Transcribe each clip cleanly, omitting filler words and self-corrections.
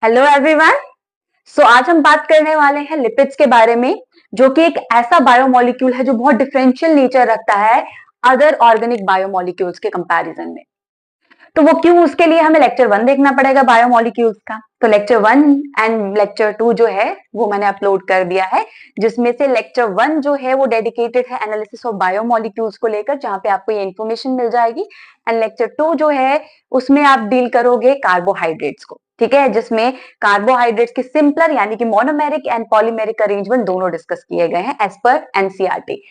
Hello everyone. आज हम बात करने वाले हैं लिपिड्स के बारे में, जो कि एक ऐसा बायोमोलिक्यूल है जो बहुत डिफरेंशियल नेचर रखता है अदर ऑर्गेनिक बायोमोलिक्यूल्स के कंपैरिजन में। तो वो क्यों, उसके लिए हमें लेक्चर 1 देखना पड़ेगा बायोमोलिक्यूल्स का। तो लेक्चर 1 एंड लेक्चर 2 जो है वो मैंने अपलोड कर दिया है, जिसमें से लेक्चर 1 जो है वो डेडिकेटेड है एनालिसिस ऑफ बायोमोलिक्यूल्स को लेकर, जहां पे आपको ये इन्फॉर्मेशन मिल जाएगी। एंड लेक्चर 2 जो है उसमें आप डील करोगे कार्बोहाइड्रेट्स को, ठीक है, जिसमें कार्बोहाइड्रेट्स की सिंपलर यानी कि मोनोमेरिक एंड पॉलीमेरिक अरेंजमेंट दोनों डिस्कस किए गए हैं एज पर एनसीईआरटी।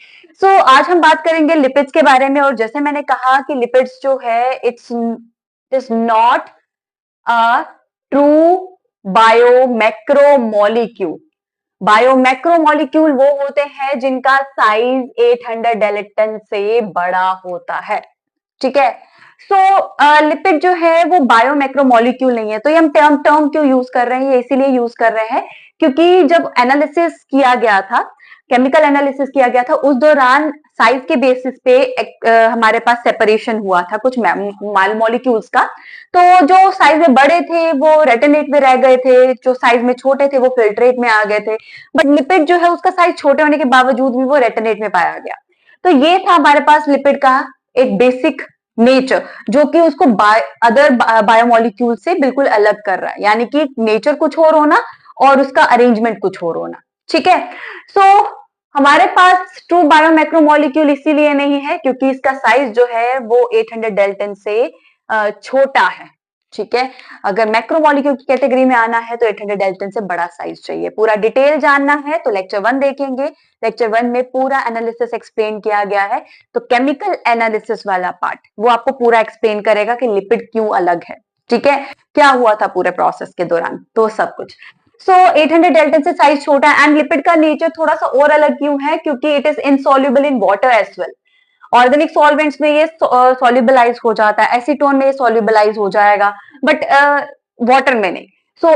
आज हम बात करेंगे लिपिड्स के बारे में। और जैसे मैंने कहा कि लिपिड्स जो है it's is not a true बायोमैक्रोमोलिक्यूल। बायोमैक्रोमोलिक्यूल वो होते हैं जिनका साइज 800 डेल्टन से बड़ा होता है, ठीक है। लिपिड जो है वो बायोमैक्रोमोलिक्यूल नहीं है। तो ये हम टर्म टर्म क्यों यूज कर रहे हैं, ये इसीलिए यूज कर रहे हैं क्योंकि जब एनालिसिस किया गया था, केमिकल एनालिसिस किया गया था, उस दौरान साइज के बेसिस पे हमारे पास सेपरेशन हुआ था कुछ मॉलिक्यूल्स का। तो जो साइज में बड़े थे वो रेटिनेट में रह गए थे, जो साइज में छोटे थे वो फिल्ट्रेट में आ गए थे। बट लिपिड जो है उसका साइज छोटे होने के बावजूद भी वो रेटिनेट में पाया गया। तो ये था हमारे पास लिपिड का एक बेसिक नेचर, जो कि उसको अदर बायोमोलिक्यूल से बिल्कुल अलग कर रहा है, यानी कि नेचर कुछ और होना और उसका अरेंजमेंट कुछ और होना, ठीक है। हमारे पास ट्रू बायोमैक्रोमोलिक्यूल इसीलिए नहीं है क्योंकि इसका साइज जो है वो 800 डेल्टन से छोटा है, ठीक है। अगर मैक्रोमोलिक्यूल की कैटेगरी में आना है तो 800 डेल्टन से बड़ा साइज चाहिए। पूरा डिटेल जानना है तो लेक्चर 1 देखेंगे। लेक्चर 1 में पूरा एनालिसिस एक्सप्लेन किया गया है। तो केमिकल एनालिसिस वाला पार्ट वो आपको पूरा एक्सप्लेन करेगा कि लिपिड क्यों अलग है, ठीक है, क्या हुआ था पूरे प्रोसेस के दौरान, तो सब कुछ। 800 डेल्टन से साइज छोटा है। एंड लिपिड का नेचर थोड़ा सा और अलग क्यों है, क्योंकि it is insoluble in water as well. Organic solvents में ये सॉल्युबलाइज हो जाता है, एसीटोन में ये सॉल्युबलाइज हो जाएगा, बट वाटर में नहीं।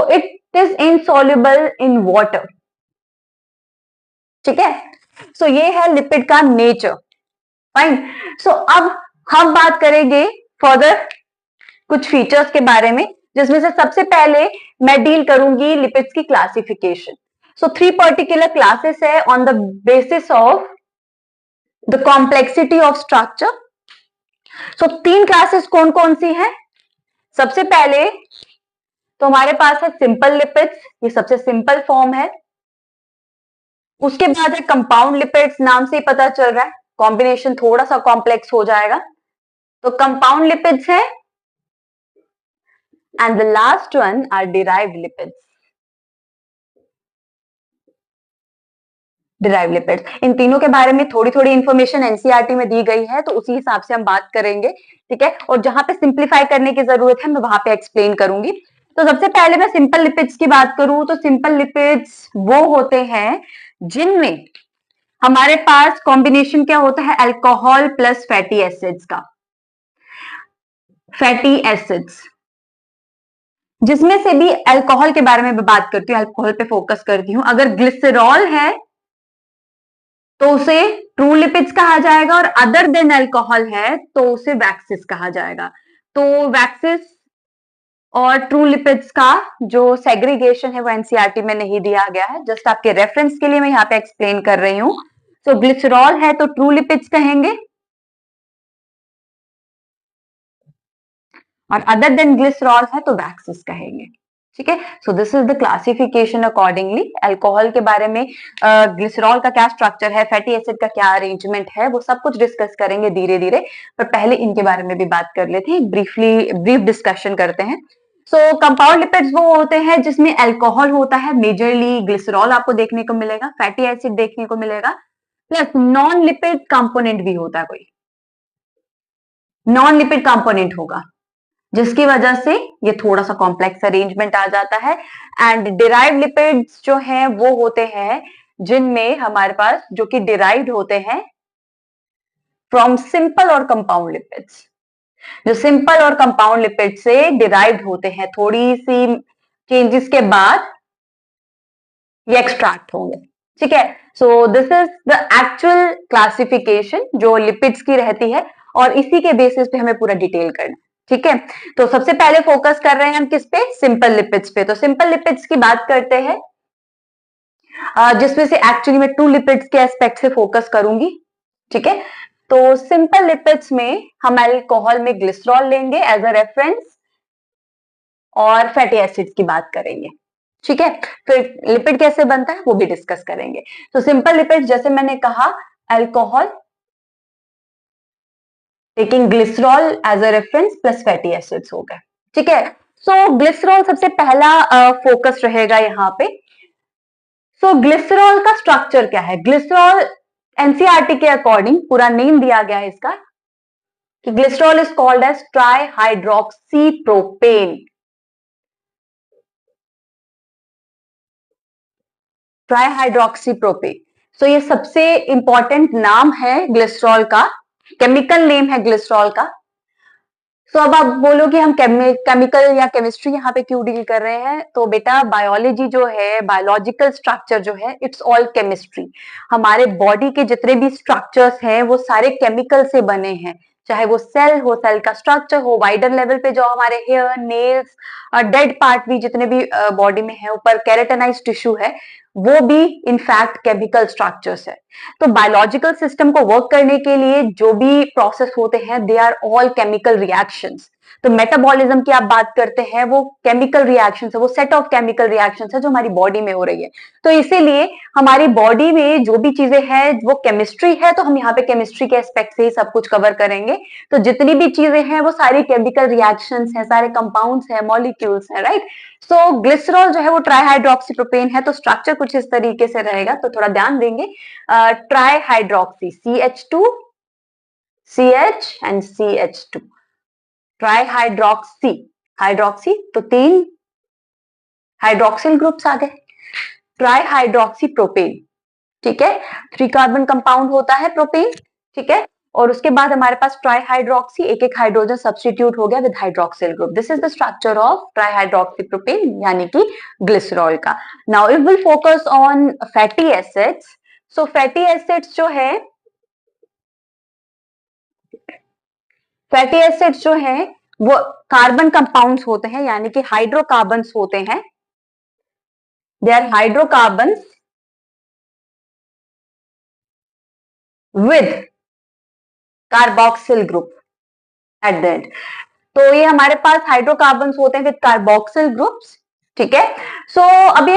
It is insoluble in water, ठीक है। ये है लिपिड का नेचर, फाइन। अब हम बात करेंगे फर्दर कुछ फीचर्स के बारे में, जिसमें से सबसे पहले मैं डील करूंगी लिपिड्स की क्लासिफिकेशन। 3 पर्टिकुलर क्लासेस है on the basis of the complexity of structure. 3 classes कौन कौन सी हैं? सबसे पहले तो हमारे पास है सिंपल लिपिड्स, ये सबसे सिंपल फॉर्म है। उसके बाद है कंपाउंड लिपिड्स, नाम से ही पता चल रहा है कॉम्बिनेशन थोड़ा सा कॉम्प्लेक्स हो जाएगा। तो कंपाउंड लिपिड्स है। And the last one are derived lipids. Derive lipids, इन तीनों के बारे में थोड़ी थोड़ी इंफॉर्मेशन एनसीईआरटी में दी गई है, तो उसी हिसाब से हम बात करेंगे, ठीक है। और जहां पे सिंप्लीफाई करने की जरूरत है मैं वहां पे एक्सप्लेन करूंगी। तो सबसे पहले मैं सिंपल लिपिड्स की बात करूं तो सिंपल लिपिड्स वो होते हैं जिनमें हमारे पास कॉम्बिनेशन क्या होता है, अल्कोहल प्लस फैटी एसिड्स का। फैटी एसिड्स जिसमें से भी अल्कोहल के बारे में मैं बात करती हूँ, अल्कोहल पे फोकस करती हूँ। अगर ग्लिसरॉल है तो उसे ट्रू लिपिड्स कहा जाएगा, और अदर देन अल्कोहल है तो उसे वैक्सिस कहा जाएगा। तो वैक्सिस और ट्रू लिपिड्स का जो सेग्रीगेशन है वो एनसीईआरटी में नहीं दिया गया है, जस्ट आपके रेफरेंस के लिए मैं यहाँ पे एक्सप्लेन कर रही हूँ। ग्लिसरॉल है तो ट्रू लिपिड्स कहेंगे, और अदर देन ग्लिसरॉल है तो वैक्सिस कहेंगे, ठीक है। This is the classification accordingly. Alcohol के बारे में, ग्लिसरॉल का क्या स्ट्रक्चर है, फैटी एसिड का क्या अरेंजमेंट है, वो सब कुछ डिस्कस करेंगे धीरे धीरे। पर पहले इनके बारे में भी बात कर लेते हैं, ब्रीफ डिस्कशन करते हैं। कंपाउंड लिपिड्स वो होते हैं जिसमें अल्कोहल होता है, मेजरली ग्लिसरॉल आपको देखने को मिलेगा, फैटी एसिड देखने को मिलेगा, प्लस नॉन लिपिड कंपोनेंट भी होता है, कोई नॉन लिपिड कंपोनेंट होगा, जिसकी वजह से ये थोड़ा सा कॉम्प्लेक्स अरेंजमेंट आ जाता है। एंड डिराइव्ड लिपिड्स जो हैं वो होते हैं जिनमें हमारे पास, जो कि डिराइव्ड होते हैं फ्रॉम सिंपल और कंपाउंड लिपिड्स। जो सिंपल और कंपाउंड लिपिड से डिराइव्ड होते हैं, थोड़ी सी चेंजेस के बाद ये एक्सट्रैक्ट होंगे, ठीक है। This is the actual classification जो लिपिड्स की रहती है, और इसी के बेसिस पे हमें पूरा डिटेल करना है। ठीक है, तो सबसे पहले फोकस कर रहे हैं हम किस पे, सिंपल लिपिड्स पे। तो सिंपल लिपिड्स की बात करते हैं, जिसमें से एक्चुअली मैं 2 लिपिड्स के एस्पेक्ट से फोकस करूंगी। ठीक है, तो सिंपल लिपिड्स में हम अल्कोहल में ग्लिसरॉल लेंगे एज अ रेफरेंस और फैटी एसिड्स की बात करेंगे। ठीक है, फिर लिपिड कैसे बनता है वो भी डिस्कस करेंगे। तो सिंपल लिपिड जैसे मैंने कहा, alcohol taking glycerol as a reference plus fatty acids हो गए। ठीक है, सो ग्लिसरॉल सबसे पहला फोकस रहेगा यहाँ पे। सो ग्लिसरॉल का स्ट्रक्चर क्या है, ग्लिसरॉल एनसीईआरटी के अकॉर्डिंग पूरा नेम दिया गया है इसका कि glycerol is called as trihydroxy propane. Trihydroxy propane, so ये सबसे इंपॉर्टेंट नाम है ग्लिसरॉल का, केमिकल नेम है ग्लिसरॉल का। सो अब आप बोलो कि हम केमिकल या केमिस्ट्री यहाँ पे क्यों डील कर रहे हैं, तो बेटा बायोलॉजी जो है, बायोलॉजिकल स्ट्रक्चर जो है, इट्स ऑल केमिस्ट्री। हमारे बॉडी के जितने भी स्ट्रक्चर्स हैं वो सारे केमिकल से बने हैं, चाहे वो सेल हो, सेल का स्ट्रक्चर हो, वाइडर लेवल पे जो हमारे हेयर, नेल्स, डेड पार्ट भी जितने भी बॉडी में है, ऊपर केराटिनाइज टिश्यू है, वो भी इनफैक्ट केमिकल स्ट्रक्चर्स है। तो बायोलॉजिकल सिस्टम को वर्क करने के लिए जो भी प्रोसेस होते हैं, they are all chemical reactions. तो मेटाबॉलिज्म की आप बात करते हैं, वो केमिकल रिएक्शंस है, वो सेट ऑफ केमिकल रिएक्शंस है जो हमारी बॉडी में हो रही है। तो इसीलिए हमारी बॉडी में जो भी चीजें हैं वो केमिस्ट्री है, तो हम यहाँ पे केमिस्ट्री के एस्पेक्ट से ही सब कुछ कवर करेंगे। तो जितनी भी चीजें हैं वो सारी केमिकल रिएक्शंस है, सारे कंपाउंड्स है, मॉलिक्यूल्स है, राइट। सो ग्लिसरॉल जो है वो ट्राईहाइड्रोक्सीप्रोपेन है, तो स्ट्रक्चर कुछ इस तरीके से रहेगा, तो थोड़ा ध्यान देंगे। Try hydroxy, CH2 CH and CH2, try hydroxy, hydroxy तो 3 हाइड्रोक्सिल ग्रुप्स आ गए, ट्राई हाइड्रोक्सी प्रोपेन। ठीक है, 3 कार्बन कंपाउंड होता है प्रोपेन। ठीक है, और उसके बाद हमारे पास ट्राई हाइड्रोक्सी, एक एक हाइड्रोजन सब्सटीट्यूट हो गया with hydroxyl group. This is the structure of try hydroxy propane यानी कि ग्लिसरॉल का। Now if will focus on fatty acids, so fatty acids जो है, फैटी एसिड्स जो है वो कार्बन कंपाउंड्स होते हैं यानी कि हाइड्रोकार्बन्स होते हैं। They are hydrocarbons with carboxyl group at the end. तो ये हमारे पास हाइड्रोकार्बन्स होते हैं विद कार्बोक्सिल ग्रुप्स। ठीक है, सो अभी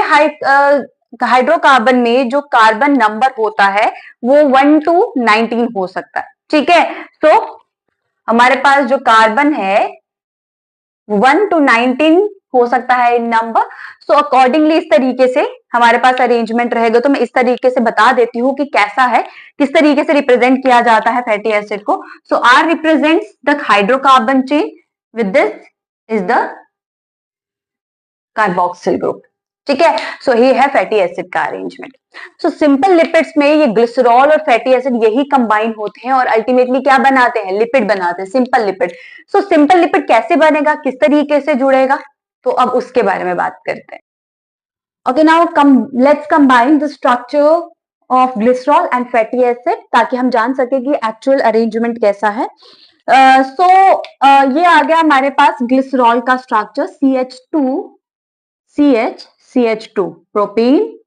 हाइड्रोकार्बन में जो कार्बन नंबर होता है वो 1 to 19 हो सकता है। ठीक है, सो हमारे पास जो कार्बन है 1 to 19 हो सकता है इन नंबर। सो अकॉर्डिंगली इस तरीके से हमारे पास अरेंजमेंट रहेगा। तो मैं इस तरीके से बता देती हूँ कि कैसा है, किस तरीके से रिप्रेजेंट किया जाता है फैटी एसिड को। So R represents the hydrocarbon chain, with this is the carboxyl group. ठीक है, सो ये है फैटी एसिड का अरेंजमेंट। सो सिंपल लिपिड्स में ये ग्लिसरॉल और फैटी एसिड यही कंबाइन होते हैं और अल्टीमेटली क्या बनाते हैं, लिपिड बनाते हैं, simple lipid. So simple lipid कैसे बनेगा, किस तरीके से जुड़ेगा, तो अब उसके बारे में बात करते हैं। Okay, now let's combine the structure of glycerol and fatty acid ताकि हम जान सके कि एक्चुअल अरेंजमेंट कैसा है। ये आ गया हमारे पास ग्लिसरॉल का स्ट्रक्चर, CH2 प्रोपेन,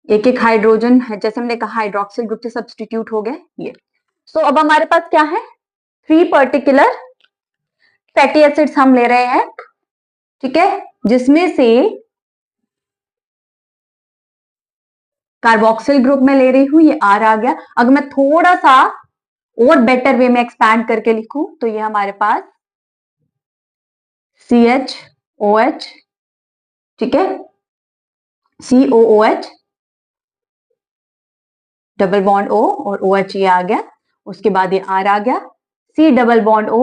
एक एक हाइड्रोजन है, जैसे हमने कहा हाइड्रोक्सिल ग्रुप से सब्स्टिट्यूट हो गए ये। सो अब हमारे पास क्या है, 3 पर्टिकुलर फैटी एसिड्स हम ले रहे हैं। ठीक है, जिसमें से कार्बोक्सिल ग्रुप में ले रही हूं, ये R आ गया। अगर मैं थोड़ा सा और बेटर वे में एक्सपैंड करके लिखूं तो ये हमारे पास CHOH, ठीक है, COOH, डबल बॉन्ड O और OH ये आ गया। उसके बाद ये R आ गया, C double bond O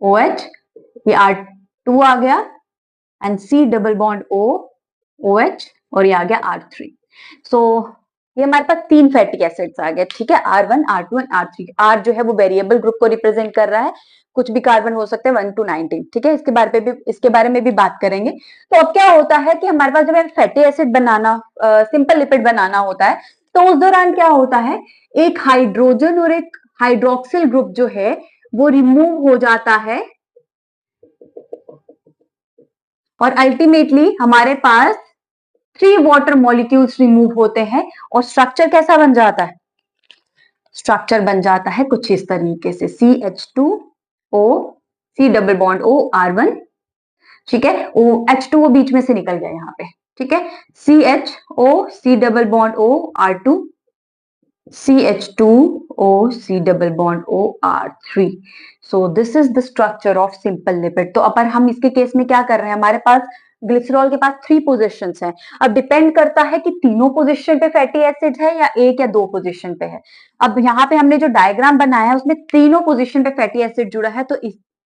OH, ये R2 आ गया and C double bond O OH और ये आ गया R3। सो ये हमारे पास 3 फैटी एसिड्स आ गए। ठीक है, R1, R2 and R3। R जो है वो वेरिएबल ग्रुप को रिप्रेजेंट कर रहा है, कुछ भी कार्बन हो सकते हैं 1 to 19। ठीक है, इसके बारे में भी बात करेंगे। तो अब क्या होता है कि हमारे पास जब फैटी एसिड बनाना, सिंपल लिपिड बनाना होता है, तो उस दौरान क्या होता है, एक हाइड्रोजन और एक हाइड्रोक्सिल ग्रुप जो है वो रिमूव हो जाता है और अल्टीमेटली हमारे पास 3 वाटर मॉलिक्यूल्स रिमूव होते हैं और स्ट्रक्चर कैसा बन जाता है? स्ट्रक्चर बन जाता है कुछ इस तरीके से CH2O, C double bond O, R1, ठीक है, ओ H2O बीच में से निकल गया यहाँ पे, ठीक है, CHO, C double bond O, R2, CH2O, C double bond O, R3. So this is the structure of simple lipid. तो अपन हम इसके केस में क्या कर रहे हैं, हमारे पास ग्लिसरॉल के पास 3 पोजीशंस हैं। अब डिपेंड करता है कि तीनों पोजीशन पे फैटी एसिड है या 1 या 2 पोजीशन पे है। अब यहाँ पे हमने जो डायग्राम बनाया है उसमें तीनों पोजीशन पे फैटी एसिड जुड़ा है, तो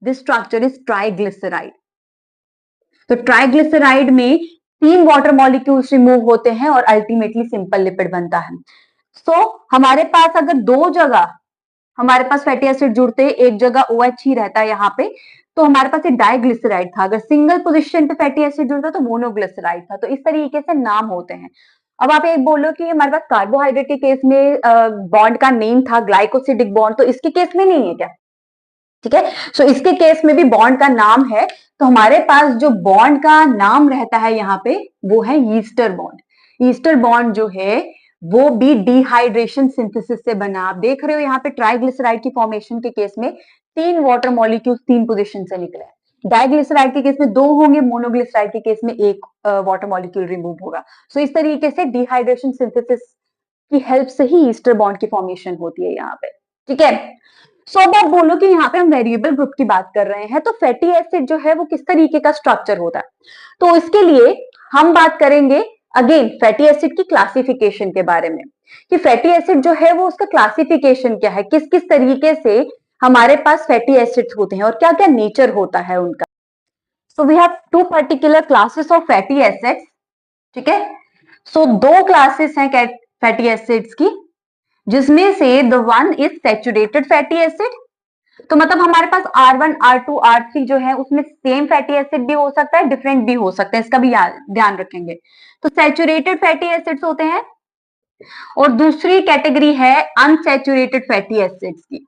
दिस स्ट्रक्चर इज ट्राइग्लिसराइड। तो ट्राइग्लिसराइड में 3 वाटर मॉलिक्यूल्स रिमूव होते हैं और अल्टीमेटली सिंपल लिपिड बनता है। सो हमारे पास अगर 2 जगह हमारे पास फैटी एसिड जुड़ते, एक जगह OH ही रहता है यहाँ पे, तो हमारे पास एक डाइग्लिसराइड था। अगर सिंगल पोजीशन पे फैटी एसिड जुड़ता तो मोनोग्लिसराइड था। तो इस तरीके से नाम होते हैं। अब आप एक बोलो कि हमारे पास कार्बोहाइड्रेट के केस में बॉन्ड का नेम था ग्लाइकोसिडिक बॉन्ड, तो इसके केस में नहीं है क्या? ठीक है, सो इसके केस में भी बॉन्ड का नाम है। तो हमारे पास जो बॉन्ड का नाम रहता है यहाँ पे वो है ईस्टर बॉन्ड। ईस्टर बॉन्ड जो है वो भी डिहाइड्रेशन सिंथेसिस से बना। आप देख रहे हो यहाँ पे ट्राइग्लिसराइड की फॉर्मेशन के केस में 3 वाटर मॉलिक्यूल 3 पोजीशन से निकले हैं। डाइग्लिसराइड के केस में 2 होंगे, मोनोग्लिसराइड के केस में 1 वाटर मॉलिक्यूल रिमूव होगा। सो इस तरीके से डिहाइड्रेशन सिंथेसिस की हेल्प से ही ईस्टर बॉन्ड की फॉर्मेशन होती है यहाँ पे, ठीक है। सो अब आप बोलो कि यहाँ पे हम वेरिएबल ग्रुप की बात कर रहे हैं, तो फैटी एसिड जो है वो किस तरीके का स्ट्रक्चर होता है, तो इसके लिए हम बात करेंगे अगेन फैटी एसिड की क्लासिफिकेशन के बारे में कि फैटी एसिड जो है वो उसका क्लासिफिकेशन क्या है, किस किस तरीके से हमारे पास फैटी एसिड्स होते हैं और क्या क्या नेचर होता है उनका। So we have 2 particular classes of fatty acids, ठीक है। सो 2 क्लासेस हैं फैटी एसिड्स की, जिसमें से the one is saturated fatty acid. तो मतलब हमारे पास R1, R2, R3 जो है उसमें सेम फैटी एसिड भी हो सकता है, डिफरेंट भी हो सकता है, इसका भी ध्यान रखेंगे। तो सैचुरेटेड फैटी एसिड्स होते हैं और दूसरी कैटेगरी है अनसैचुरेटेड फैटी एसिड्स की।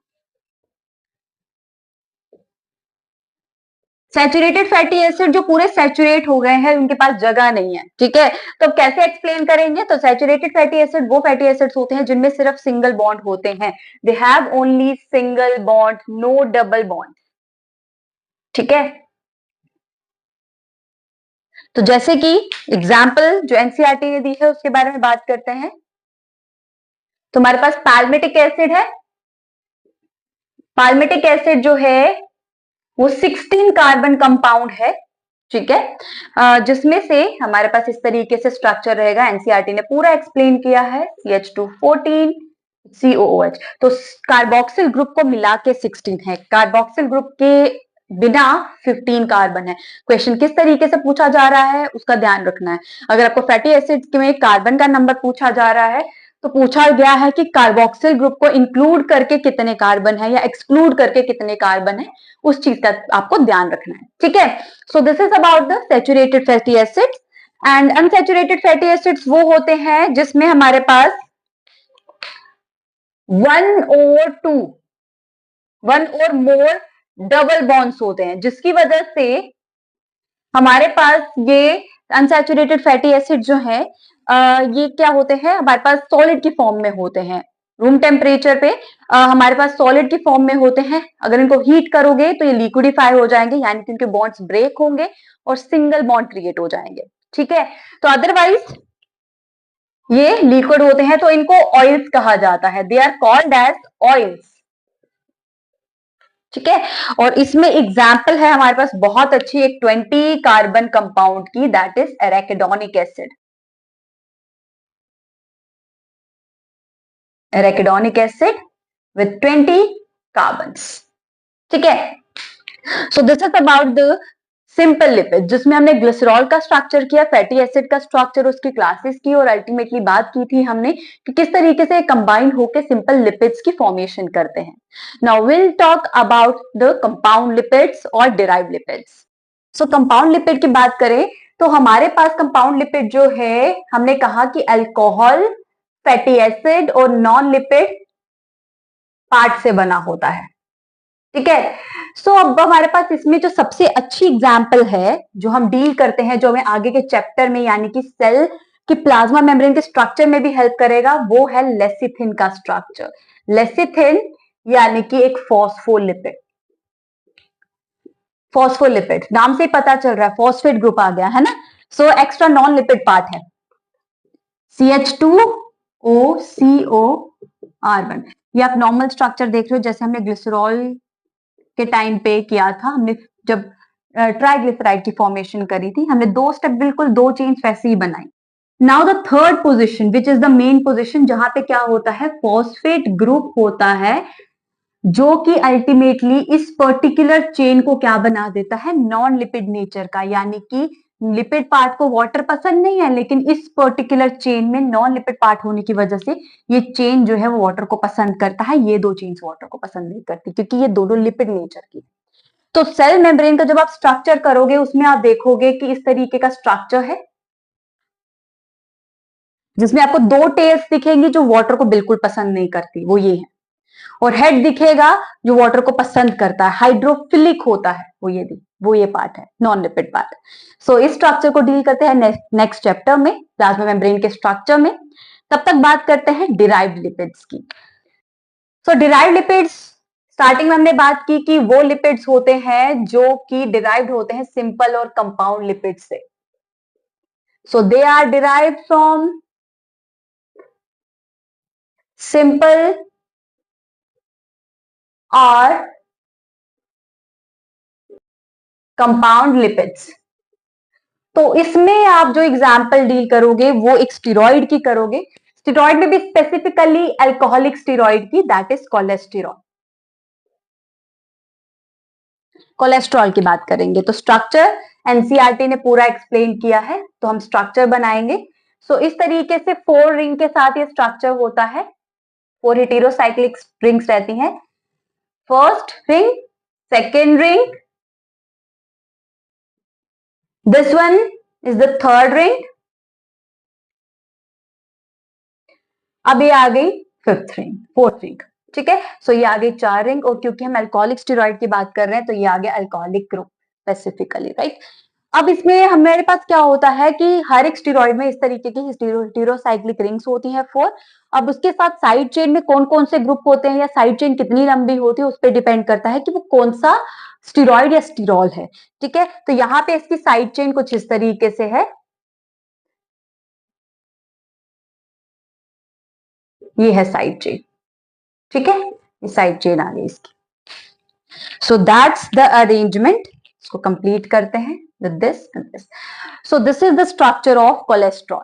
सैचुरेटेड फैटी एसिड जो पूरे सैचुरेट हो गए हैं, उनके पास जगह नहीं है, ठीक है। तो कैसे एक्सप्लेन करेंगे, तो सैचुरेटेड फैटी एसिड वो फैटी एसिड्स होते हैं जिनमें सिर्फ सिंगल बॉन्ड होते हैं। They have only single bond, no double bond, ठीक है। तो जैसे कि एग्जाम्पल जो एनसीईआरटी ने दी है उसके बारे में बात करते हैं। तो हमारे पास पैल्मिटिक एसिड है। पैल्मिटिक एसिड जो है वो 16 कार्बन कंपाउंड है, ठीक है, जिसमें से हमारे पास इस तरीके से स्ट्रक्चर रहेगा। एनसीईआरटी ने पूरा एक्सप्लेन किया है, CH214 COOH। तो कार्बोक्सिल ग्रुप को मिला के 16 है, कार्बोक्सिल ग्रुप के बिना 15 कार्बन है। क्वेश्चन किस तरीके से पूछा जा रहा है उसका ध्यान रखना है। अगर आपको फैटी एसिड में कार्बन का नंबर पूछा जा रहा है तो पूछा गया है कि कार्बोक्सिल ग्रुप को इंक्लूड करके कितने कार्बन है या एक्सक्लूड करके कितने कार्बन है, उस चीज का आपको ध्यान रखना है, ठीक है। So this is about the saturated fatty acids. And unsaturated fatty acids वो होते हैं जिसमें हमारे पास 1 और मोर डबल बॉन्ड्स होते हैं, जिसकी वजह से हमारे पास ये अनसैचुरेटेड फैटी एसिड जो है ये क्या होते हैं, हमारे पास सॉलिड की फॉर्म में होते हैं। रूम टेम्परेचर पे हमारे पास सॉलिड की फॉर्म में होते हैं। अगर इनको हीट करोगे तो ये लिक्विडिफाई हो जाएंगे, यानी कि इनके बॉन्ड्स ब्रेक होंगे और सिंगल बॉन्ड क्रिएट हो जाएंगे, ठीक है। तो अदरवाइज ये लिक्विड होते हैं, तो इनको ऑयल्स कहा जाता है। They are called as oils, ठीक है। और इसमें एग्जाम्पल है हमारे पास बहुत अच्छी एक 20 कार्बन कंपाउंड की, that is arachidonic acid. Arachidonic acid with 20 carbons, ठीक है। So this is about the simple lipid, जिसमें हमने ग्लिसरॉल का स्ट्रक्चर किया, फैटी एसिड का स्ट्रक्चर, उसकी क्लासेस की और अल्टीमेटली बात की थी हमने कि किस तरीके से कंबाइन होकर सिंपल लिपिड्स की फॉर्मेशन करते हैं। Now will talk about the compound lipids और derive lipids. So compound lipid की बात करें तो हमारे पास कंपाउंड लिपिड जो है, हमने कहा कि अल्कोहल, फैटी एसिड और नॉन लिपिड पार्ट से बना होता है, ठीक है। सो अब हमारे पास इसमें जो सबसे अच्छी एग्जाम्पल है जो हम डील करते हैं, जो हमें आगे के चैप्टर में यानी कि सेल कि प्लाज्मा मेम्ब्रेन के स्ट्रक्चर में भी हेल्प करेगा, वो है लेसिथिन का स्ट्रक्चर। लेसिथिन यानी कि एक फॉस्फोलिपिड। फॉस्फोलिपिड नाम से ही पता चल रहा है, फॉस्फेट ग्रुप आ गया है ना। So extra non lipid part है CH2OCOR1। ये आप नॉर्मल स्ट्रक्चर देख रहे हो जैसे हमने ग्लिसरॉल के टाइम पे किया था, हमने जब ट्राइग्लिसराइड की फॉर्मेशन करी थी, हमने दो स्टेप बिल्कुल दो चेन्स वैसे ही बनाई। Now the third position which is the main position, जहां पे क्या होता है, फॉस्फेट ग्रुप होता है जो कि अल्टीमेटली इस पर्टिकुलर चेन को क्या बना देता है, नॉन लिपिड नेचर का, यानी कि लिपिड पार्ट को वाटर पसंद नहीं है, लेकिन इस पर्टिकुलर चेन में नॉन लिपिड पार्ट होने की वजह से ये चेन जो है वो वाटर को पसंद करता है, ये दो चेन्स वाटर को पसंद नहीं करती क्योंकि ये दोनों लिपिड नेचर की। तो सेल मेम्ब्रेन का जब आप स्ट्रक्चर करोगे उसमें आप देखोगे कि इस तरीके का स्ट्रक्चर है जिसमें आपको दो टेल्स दिखेंगी जो वाटर को बिल्कुल पसंद नहीं करती, वो ये है, और हेड दिखेगा जो वाटर को पसंद करता है, हाइड्रोफिलिक होता है, वो ये पार्ट है, नॉन लिपिड पार्ट। सो इस स्ट्रक्चर को डील करते हैं नेक्स्ट चैप्टर में, प्लाज्मा मेम्ब्रेन के स्ट्रक्चर में। तब तक बात करते हैं डिराइव्ड लिपिड्स की। सो डिराइव्ड लिपिड्स, स्टार्टिंग में हमने बात की कि वो लिपिड्स होते हैं जो कि डिराइव्ड होते हैं सिंपल और कंपाउंड लिपिड से। So they are derived from simple और कंपाउंड लिपिड्स। तो इसमें आप जो एग्जाम्पल डील करोगे वो एक स्टीरॉइड की करोगे, स्टीरॉइड में भी स्पेसिफिकली अल्कोहलिक स्टीरॉइड की, दैट इज कोलेस्टेरॉल। कोलेस्ट्रॉल की बात करेंगे तो स्ट्रक्चर एनसीईआरटी ने पूरा एक्सप्लेन किया है, तो हम स्ट्रक्चर बनाएंगे। सो इस तरीके से 4 रिंग के साथ ये स्ट्रक्चर होता है, 4 हेटेरोसाइक्लिक रिंग्स रहती हैं। First ring, second ring, this one is the third ring, अब ये आ गई फिफ्थ रिंग, फोर्थ रिंग। ठीक है, सो ये आ गई 4 रिंग, और क्योंकि हम अल्कोहलिक स्टेरॉइड की बात कर रहे हैं तो ये आ गया अल्कोहलिक ग्रुप स्पेसिफिकली, राइट। अब इसमें हमारे पास क्या होता है कि हर एक स्टेरॉइड में इस तरीके की हेटेरोसाइक्लिक रिंग्स होती हैं 4। अब उसके साथ साइड चेन में कौन कौन से ग्रुप होते हैं या साइड चेन कितनी लंबी होती है उस पर डिपेंड करता है कि वो कौन सा स्टेरॉइड या स्टीरॉल है। ठीक है, तो यहाँ पे इसकी साइड चेन कुछ इस तरीके से है, ये है साइड चेन। ठीक है, ये साइड चेन आ गई इसकी। सो दैट्स द अरेंजमेंट, इसको कंप्लीट करते हैं with this and this. So this is the structure of cholesterol.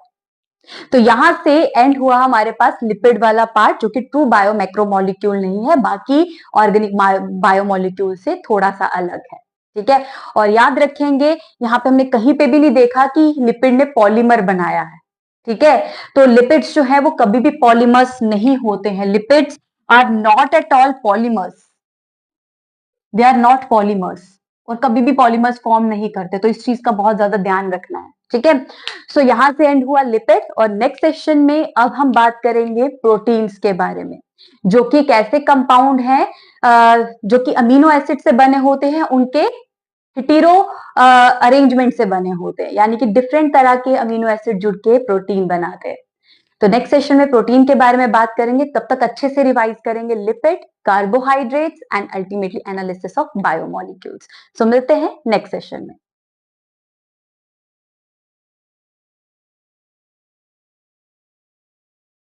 तो यहां से एंड हुआ हमारे पास लिपिड वाला पार्ट, जो कि ट्रू बायोमैक्रोमोलिक्यूल नहीं है, बाकी ऑर्गेनिक बायोमोलिक्यूल से थोड़ा सा अलग है। ठीक है, और याद रखेंगे यहाँ पे हमने कहीं पे भी नहीं देखा कि लिपिड ने पॉलीमर बनाया है। ठीक है, तो लिपिड्स जो है वो कभी भी पॉलीमर्स नहीं होते हैं, lipids are not at all polymers, they are not polymers, और कभी भी पॉलीमर्स फॉर्म नहीं करते, तो इस चीज का बहुत ज्यादा ध्यान रखना है। ठीक है, सो यहां से एंड हुआ लिपिड, और नेक्स्ट सेशन में अब हम बात करेंगे प्रोटीन्स के बारे में, जो कि एक ऐसे कंपाउंड है जो कि अमीनो एसिड से बने होते हैं, उनके हेटेरो अरेंजमेंट से बने होते हैं, यानी कि डिफरेंट तरह के अमीनो एसिड जुड़ के प्रोटीन बनाते हैं। तो नेक्स्ट सेशन में प्रोटीन के बारे में बात करेंगे, तब तक अच्छे से रिवाइज करेंगे lipid, carbohydrates and ultimately analysis of biomolecules. So मिलते हैं नेक्स्ट सेशन में।